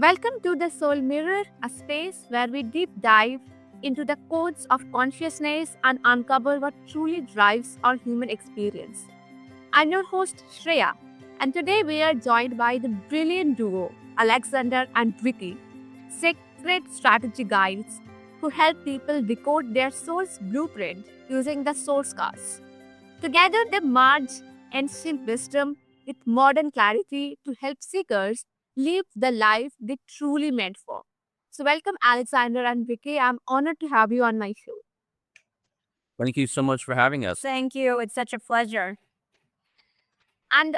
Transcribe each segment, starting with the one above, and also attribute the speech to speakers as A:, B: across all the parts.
A: Welcome to the Soul Mirror, a space where we deep dive into the codes of consciousness and uncover what truly drives our human experience. I'm your host, Shreya, and today we are joined by the brilliant duo, Alexander and Viki, sacred strategy guides who help people decode their soul's blueprint using the source cards. Together, they merge ancient wisdom with modern clarity to help seekers live the life they truly meant for. So, welcome, Alexander and Vicky. I'm honored to have you on my show.
B: Thank you so much for having us.
C: Thank you. It's such a pleasure.
A: And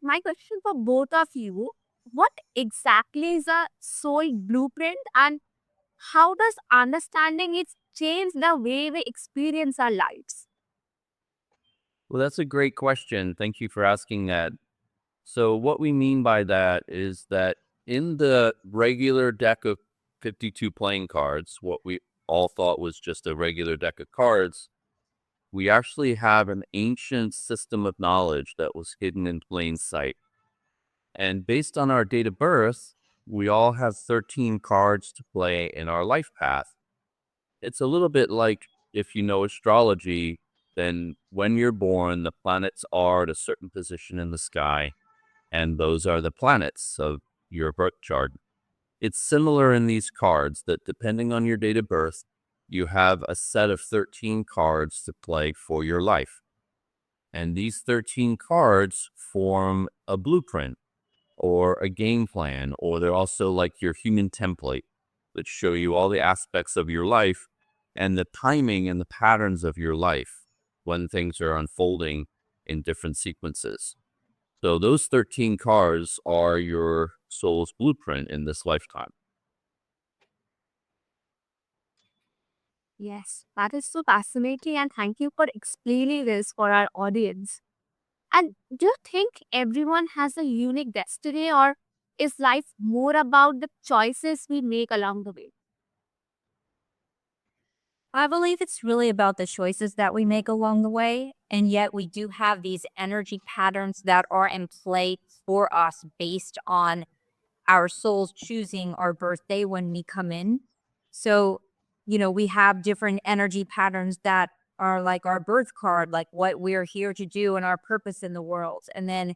A: my question for both of you: what exactly is a soul blueprint, and how does understanding it change the way we experience our lives?
B: Well, that's a great question. Thank you for asking that. So, what we mean by that is that in the regular deck of 52 playing cards, what we all thought was just a regular deck of cards, we actually have an ancient system of knowledge that was hidden in plain sight. And based on our date of birth, we all have 13 cards to play in our life path. It's a little bit like if you know astrology, then when you're born, the planets are at a certain position in the sky, and those are the planets of your birth chart. It's similar in these cards that depending on your date of birth, you have a set of 13 cards to play for your life. And these 13 cards form a blueprint or a game plan, or they're also like your human template that show you all the aspects of your life and the timing and the patterns of your life when things are unfolding in different sequences. So those 13 cards are your soul's blueprint in this lifetime.
A: Yes, that is so fascinating, and thank you for explaining this for our audience. And do you think everyone has a unique destiny, or is life more about the choices we make along the way?
C: I believe it's really about the choices that we make along the way. And yet we do have these energy patterns that are in play for us based on our souls choosing our birthday when we come in. So, we have different energy patterns that are like our birth card, like what we're here to do and our purpose in the world. And then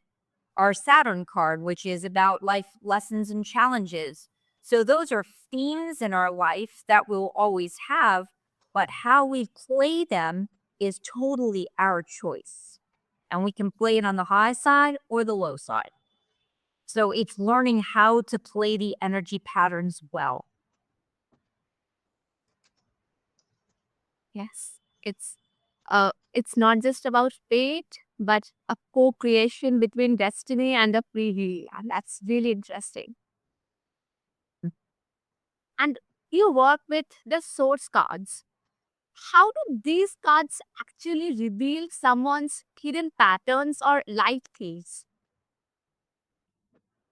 C: our Saturn card, which is about life lessons and challenges. So those are themes in our life that we'll always have, but how we play them is totally our choice. And we can play it on the high side or the low side. So it's learning how to play the energy patterns well.
A: Yes, it's not just about fate, but a co-creation between destiny and a free will, and that's really interesting. And you work with the source cards. How do these cards actually reveal someone's hidden patterns or life keys?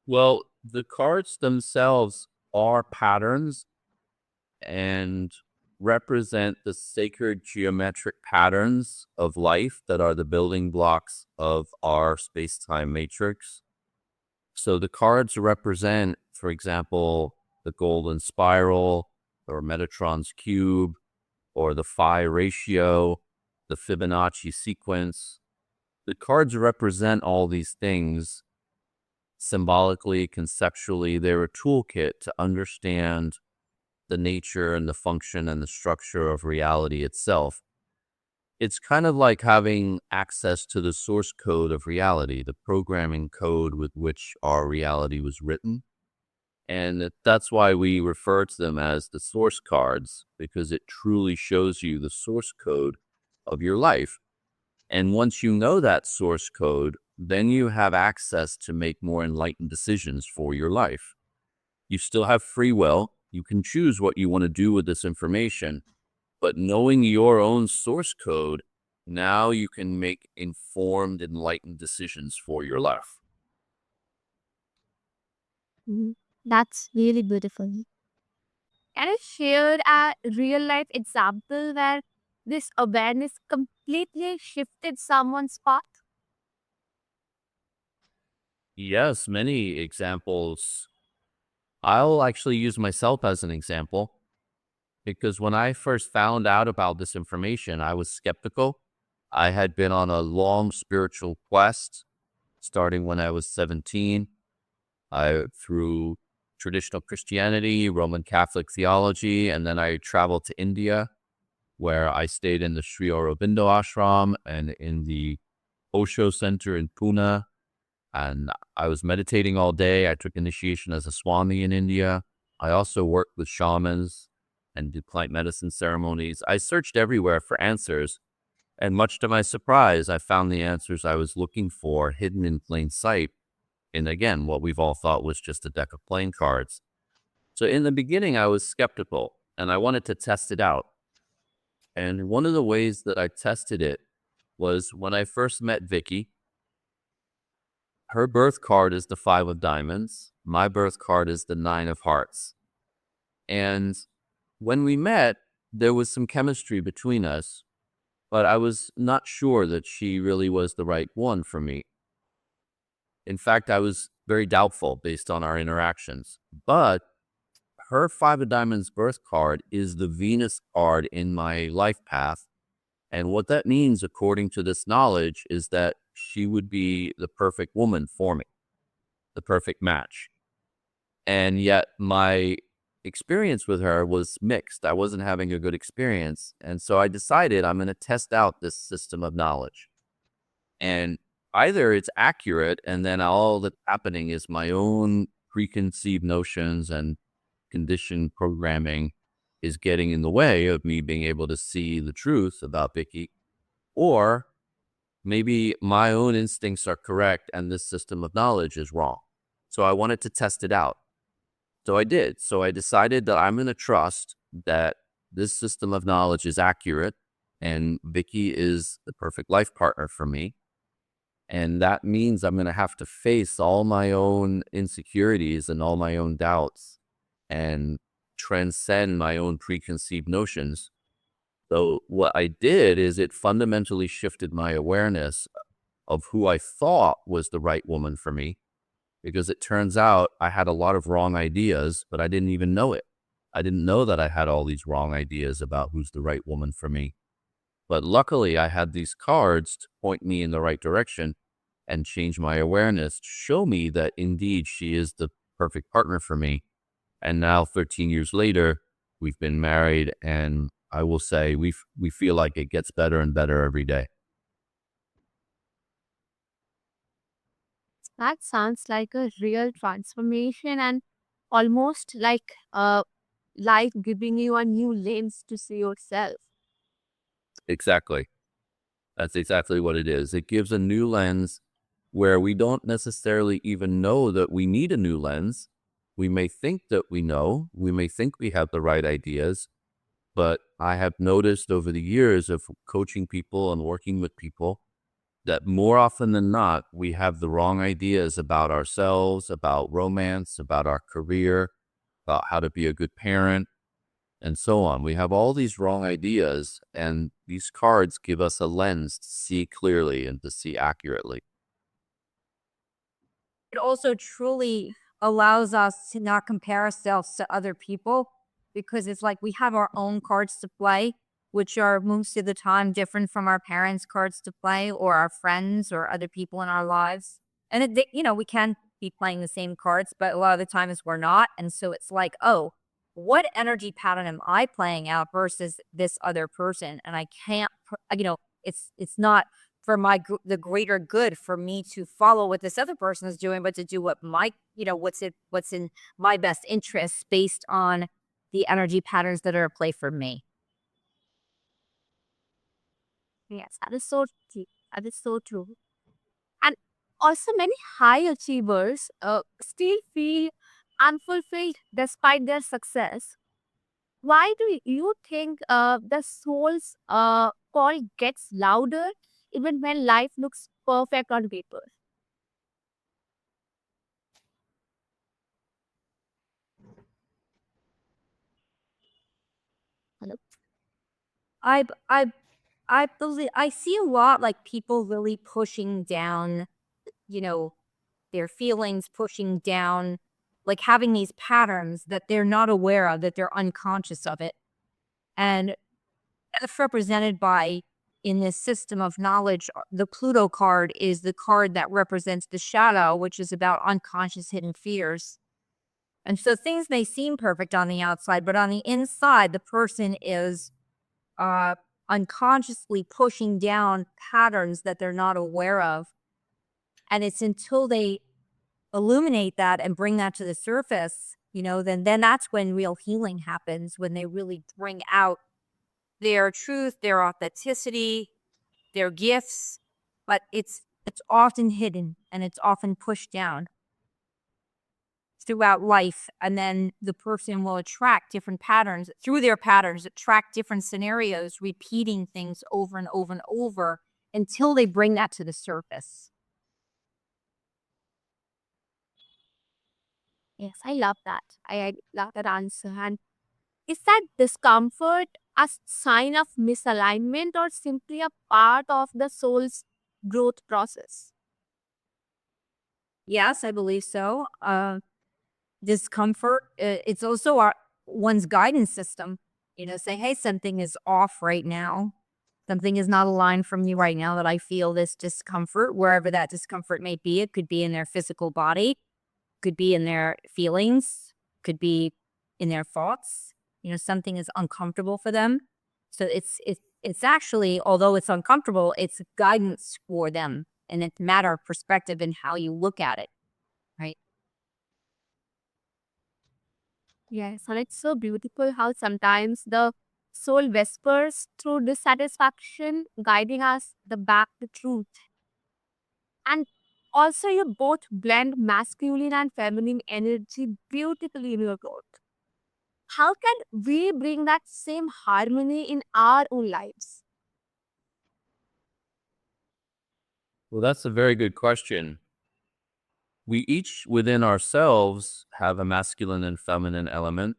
B: Well, the cards themselves are patterns and represent the sacred geometric patterns of life that are the building blocks of our space time matrix. So the cards represent, for example, the golden spiral or Metatron's cube or the phi ratio, the Fibonacci sequence. The cards represent all these things symbolically, conceptually. They're a toolkit to understand the nature and the function and the structure of reality itself. It's kind of like having access to the source code of reality, the programming code with which our reality was written. And that's why we refer to them as the source cards, because it truly shows you the source code of your life. And once you know that source code, then you have access to make more enlightened decisions for your life. You still have free will. You can choose what you want to do with this information. But knowing your own source code, now you can make informed, enlightened decisions for your life.
A: Mhm. That's really beautiful. Can you share a real life example where this awareness completely shifted someone's path?
B: Yes, many examples. I'll actually use myself as an example because when I first found out about this information, I was skeptical. I had been on a long spiritual quest starting when I was 17. Through traditional Christianity, Roman Catholic theology, and then I traveled to India, where I stayed in the Sri Aurobindo ashram and in the Osho Center in Pune. And I was meditating all day. I took initiation as a Swami in India. I also worked with shamans and did plant medicine ceremonies. I searched everywhere for answers. And much to my surprise, I found the answers I was looking for hidden in plain sight in, again, what we've all thought was just a deck of playing cards. So in the beginning, I was skeptical and I wanted to test it out. And one of the ways that I tested it was when I first met Viki. Her birth card is the 5 of diamonds. My birth card is the 9 of hearts. And when we met, there was some chemistry between us, but I was not sure that she really was the right one for me. In fact, I was very doubtful based on our interactions. But her 5 of diamonds birth card is the Venus card in my life path. And what that means, according to this knowledge, is that she would be the perfect woman for me, the perfect match. And yet my experience with her was mixed. I wasn't having a good experience. And so I decided I'm going to test out this system of knowledge. And either it's accurate and then all that's happening is my own preconceived notions and conditioned programming is getting in the way of me being able to see the truth about Viki, or maybe my own instincts are correct and this system of knowledge is wrong. So I wanted to test it out. So I did. So I decided that I'm going to trust that this system of knowledge is accurate and Viki is the perfect life partner for me. And that means I'm going to have to face all my own insecurities and all my own doubts and transcend my own preconceived notions. So what I did is it fundamentally shifted my awareness of who I thought was the right woman for me, because it turns out I had a lot of wrong ideas, but I didn't even know it. I didn't know that I had all these wrong ideas about who's the right woman for me. But luckily, I had these cards to point me in the right direction and change my awareness, to show me that indeed she is the perfect partner for me. And now, 13 years later, we've been married, and I will say we feel like it gets better and better every day.
A: That sounds like a real transformation and almost like life giving you a new lens to see yourself.
B: Exactly. That's exactly what it is. It gives a new lens where we don't necessarily even know that we need a new lens. We may think that we know, we may think we have the right ideas, but I have noticed over the years of coaching people and working with people that more often than not, we have the wrong ideas about ourselves, about romance, about our career, about how to be a good parent, and so on. We have all these wrong ideas, and these cards give us a lens to see clearly and to see accurately.
C: It also truly allows us to not compare ourselves to other people, because it's like we have our own cards to play, which are most of the time different from our parents' cards to play or our friends or other people in our lives. And we can be playing the same cards, but a lot of the times we're not. And so it's like, oh, what energy pattern am I playing out versus this other person? And I can't, it's not for the greater good for me to follow what this other person is doing, but to do what what's in my best interest based on the energy patterns that are at play for me.
A: Yes, that is so true. That is so true. And also, many high achievers still feel unfulfilled despite their success. Why do you think the soul's call gets louder even when life looks perfect on paper? Hello?
C: I b- I I believe I see a lot like people really pushing down, you know, their feelings, pushing down like having these patterns that they're not aware of, that they're unconscious of it. And that's represented by, in this system of knowledge, the Pluto card is the card that represents the shadow, which is about unconscious hidden fears. And so things may seem perfect on the outside, but on the inside, the person is unconsciously pushing down patterns that they're not aware of. And it's until they illuminate that and bring that to the surface, then that's when real healing happens, when they really bring out their truth, their authenticity, their gifts. But it's often hidden and it's often pushed down throughout life. And then the person will attract different patterns through their patterns, attract different scenarios, repeating things over and over and over until they bring that to the surface.
A: Yes, I love that. I love that answer. And is that discomfort a sign of misalignment or simply a part of the soul's growth process?
C: Yes, I believe so. Discomfort, it's also one's guidance system. Say, hey, something is off right now. Something is not aligned from you right now, that I feel this discomfort, wherever that discomfort may be. It could be in their physical body, could be in their feelings, could be in their thoughts. Something is uncomfortable for them. So it's actually, although it's uncomfortable, it's guidance for them. And it's a matter of perspective and how you look at it, right?
A: Yes, and it's so beautiful how sometimes the soul whispers through dissatisfaction, guiding us the back to truth. And also, you both blend masculine and feminine energy beautifully in your growth. How can we bring that same harmony in our own lives?
B: Well, that's a very good question. We each within ourselves have a masculine and feminine element.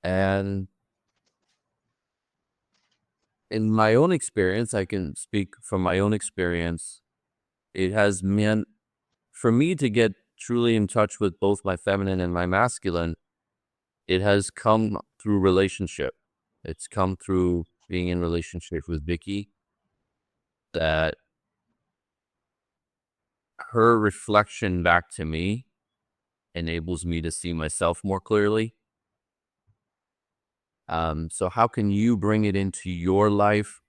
B: And in my own experience, I can speak from my own experience, it has meant for me to get truly in touch with both my feminine and my masculine, it has come through relationship. It's come through being in relationship with Viki, that her reflection back to me enables me to see myself more clearly. So how can you bring it into your life?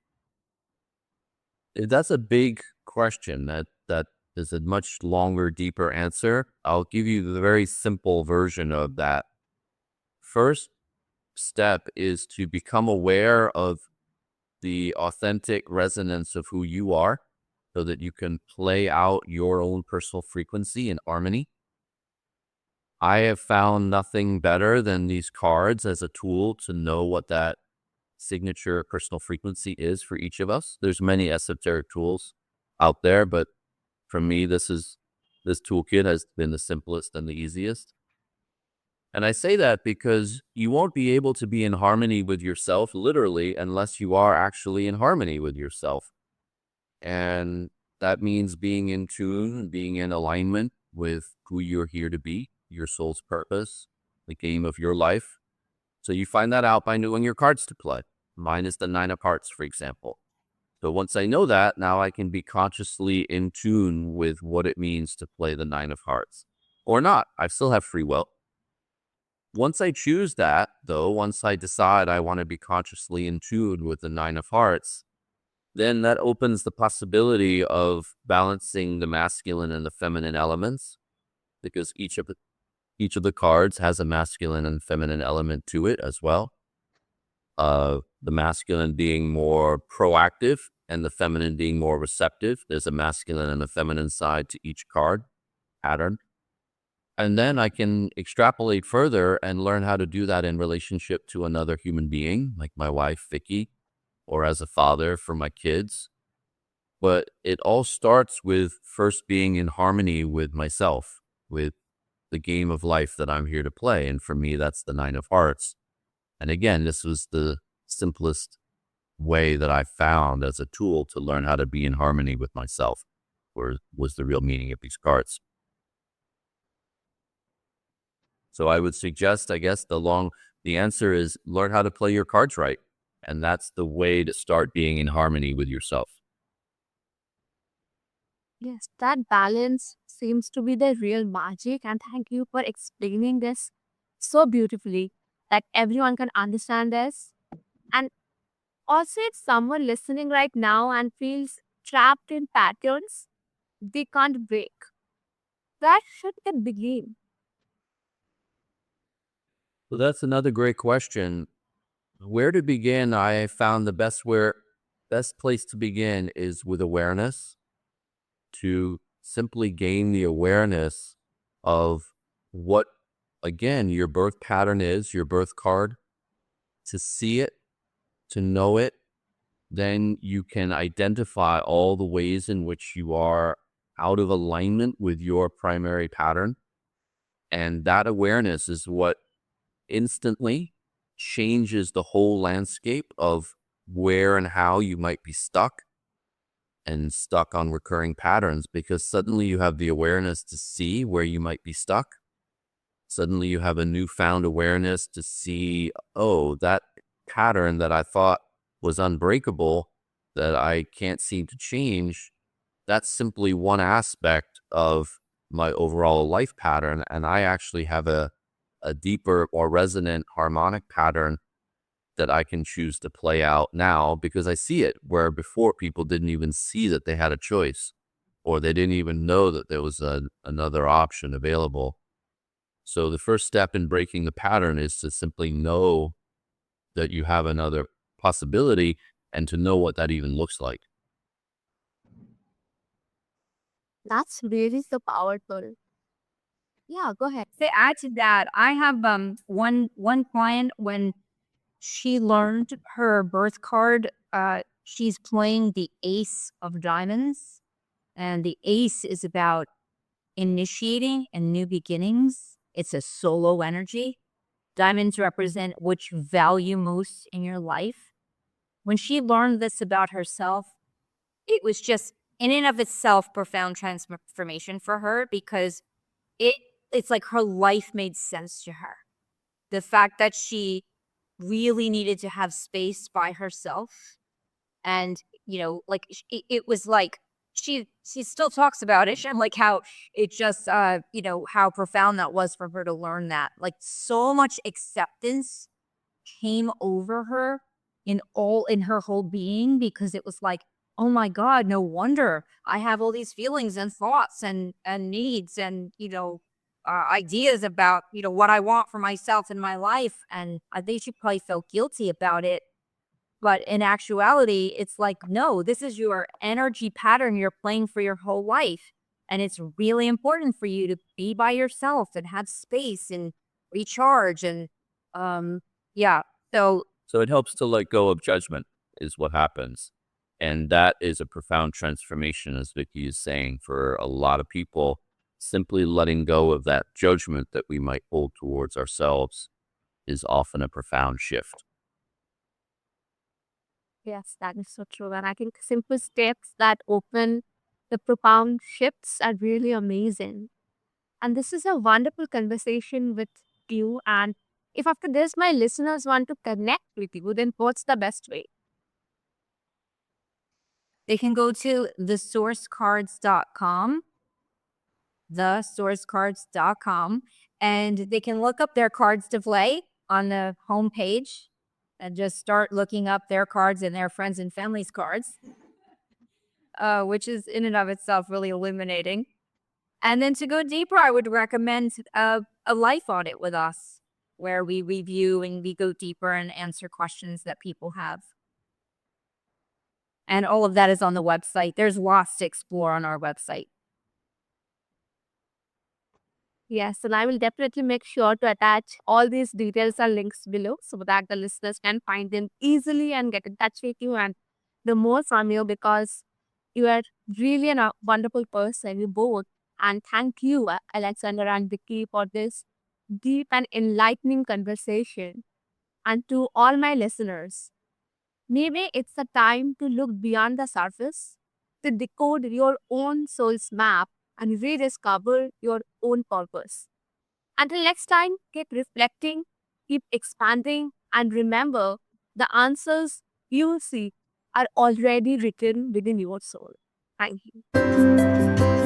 B: That's a big question. That is a much longer, deeper answer. I'll give you the very simple version of that. First step is to become aware of the authentic resonance of who you are, so that you can play out your own personal frequency in harmony. I have found nothing better than these cards as a tool to know what that signature personal frequency is for each of us. There's many esoteric tools out there, but for me, this toolkit has been the simplest and the easiest. And I say that because you won't be able to be in harmony with yourself, literally, unless you are actually in harmony with yourself. And that means being in tune, being in alignment with who you're here to be, your soul's purpose, the game of your life. So you find that out by knowing your cards to play. Mine is the 9 of Hearts, for example. So once I know that, now I can be consciously in tune with what it means to play the 9 of Hearts. Or not. I still have free will. Once I choose that, though, once I decide I want to be consciously in tune with the 9 of Hearts, then that opens the possibility of balancing the masculine and the feminine elements, because each of the cards has a masculine and feminine element to it as well. The masculine being more proactive and the feminine being more receptive. There's a masculine and a feminine side to each card pattern. And then I can extrapolate further and learn how to do that in relationship to another human being, like my wife, Viki, or as a father for my kids. But it all starts with first being in harmony with myself, with the game of life that I'm here to play. And for me, that's the 9 of Hearts. And again, this was the simplest way that I found as a tool to learn how to be in harmony with myself, or was the real meaning of these cards. So I would suggest, I guess, the answer is learn how to play your cards right. And that's the way to start being in harmony with yourself.
A: Yes, that balance seems to be the real magic. And thank you for explaining this so beautifully that everyone can understand this. And also, if someone listening right now and feels trapped in patterns they can't break, where should they begin?
B: So that's another great question. Where to begin? I found the best place to begin is with awareness, to simply gain the awareness of what, again, your birth pattern is, your birth card, to see it, to know it. Then you can identify all the ways in which you are out of alignment with your primary pattern. And that awareness is what instantly changes the whole landscape of where and how you might be stuck and stuck on recurring patterns, because suddenly you have the awareness to see where you might be stuck. Suddenly you have a newfound awareness to see, oh, that pattern that I thought was unbreakable, that I can't seem to change, that's simply one aspect of my overall life pattern. And I actually have a deeper or resonant harmonic pattern that I can choose to play out now because I see it, where before people didn't even see that they had a choice, or they didn't even know that there was another option available. So the first step in breaking the pattern is to simply know that you have another possibility and to know what that even looks like.
A: That's really so powerful. Yeah, go ahead.
C: To add to that, I have one client when she learned her birth card. She's playing the Ace of Diamonds, and the Ace is about initiating and new beginnings. It's a solo energy. Diamonds represent what you value most in your life. When she learned this about herself, it was just in and of itself profound transformation for her because it it's like her life made sense to her. The fact that she really needed to have space by herself, and like it was like she still talks about it and like how it just how profound that was for her to learn that, like, so much acceptance came over her in her whole being, because it was like, oh my god, no wonder I have all these feelings and thoughts and needs and ideas about what I want for myself in my life. And I think she probably felt guilty about it, but in actuality, it's like, no, this is your energy pattern you're playing for your whole life. And it's really important for you to be by yourself and have space and recharge. And um, yeah. So
B: So it helps to let go of judgment is what happens. And that is a profound transformation, as Vicky is saying, for a lot of people. Simply letting go of that judgment that we might hold towards ourselves is often a profound shift.
A: Yes, that is so true. And I think simple steps that open the profound shifts are really amazing. And this is a wonderful conversation with you. And if after this my listeners want to connect with you, then what's the best way?
C: they can go to thesourcecards.com, and they can look up their cards to play on the homepage and just start looking up their cards and their friends and family's cards, which is in and of itself really illuminating. And then to go deeper, I would recommend a life audit with us, where we review and we go deeper and answer questions that people have. And all of that is on the website. There's lots to explore on our website.
A: Yes, and I will definitely make sure to attach all these details and links below so that the listeners can find them easily and get in touch with you and the more from you, because you are really a wonderful person, you both. And thank you, Alexander and Vicky, for this deep and enlightening conversation. And to all my listeners, maybe it's a time to look beyond the surface, to decode your own soul's map and rediscover your own purpose. Until next time, keep reflecting, keep expanding, and remember the answers you seek are already written within your soul. Thank you.